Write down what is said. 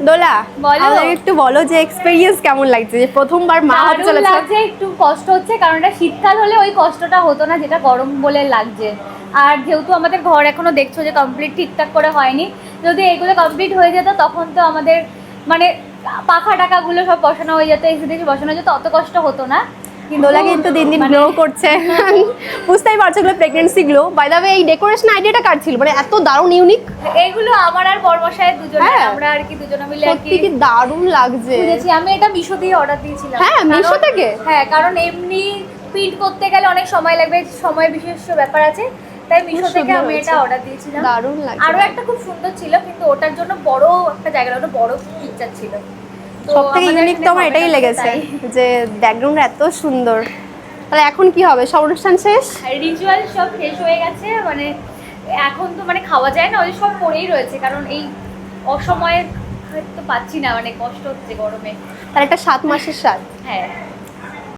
দোলা বলো। আমাদের একটু বলো যে এক্সপেরিয়েন্স কেমন লাগছে, যে প্রথমবার মা হতে দারুণ চলেছে। লাগছে, একটু কষ্ট হচ্ছে কারণ এটা শীতকাল হলে ওই কষ্টটা হতো না যেটা গরম বলে লাগছে। আর যেহেতু আমাদের ঘর এখনো দেখছো যে কমপ্লিট ঠিকঠাক করে হয়নি, যদি এগুলো কমপ্লিট হয়ে যেত তখন তো আমাদের মানে পাখা টাকাগুলো সব বসানো হয়ে যেত, এসে দেখে বসানো হয়ে যেত, অত কষ্ট হতো না। দোলা কিন্তু দিন দিন মানে গ্লো করছে, বুঝতেই পারছো এগুলো pregnancy glow. By the way এই ডেকোরেশন আইডিয়াটা কার ছিল, মানে এত দারুণ ইউনিক। এইগুলো আমার আর বড়মশাইয়ের দুজনে, হ্যাঁ। আমরা আর কি দুজনে মিলে আর কি সত্যি কি দারুণ লাগছে। বুঝেছি। আমি এটা মিশো দিয়ে অর্ডার দিয়েছিলাম। হ্যাঁ, মিশো কারণ- থেকে? হ্যাঁ, কারণ এমনি প্রিন্ট করতে গেলে অনেক সময় লাগবে, সময় বিশেষ ব্যাপার আছে, তাই মিশো থেকে সুন্দর আমি হয়েছে। এটা অর্ডার দিয়েছিলাম। দারুণ লাগছে। আরো একটা খুব সুন্দর ছিল, কিন্তু ওটার জন্য বড় একটা জায়গা, ওটা বড় পিকচার ছিল। তো সব থেকে আমাদের ইউনিক এখানে তো আমার হবে এটাই না, লেগেছে তাই। যে ব্যাকগ্রাউন্ড এত সুন্দর। তাহলে এখন কি হবে, সব অনুষ্ঠান শেষ? রিচুয়াল সব শেষ হয়ে গেছে, মানে এখন তো মানে খাওয়া যায় না, ওই সব পড়েই রয়েছে, কারণ এই অসময়ে হয়তো পাচ্ছি না, মানে কষ্ট হচ্ছে গরমে। তার একটা 7 মাসের স্বাদ। হ্যাঁ।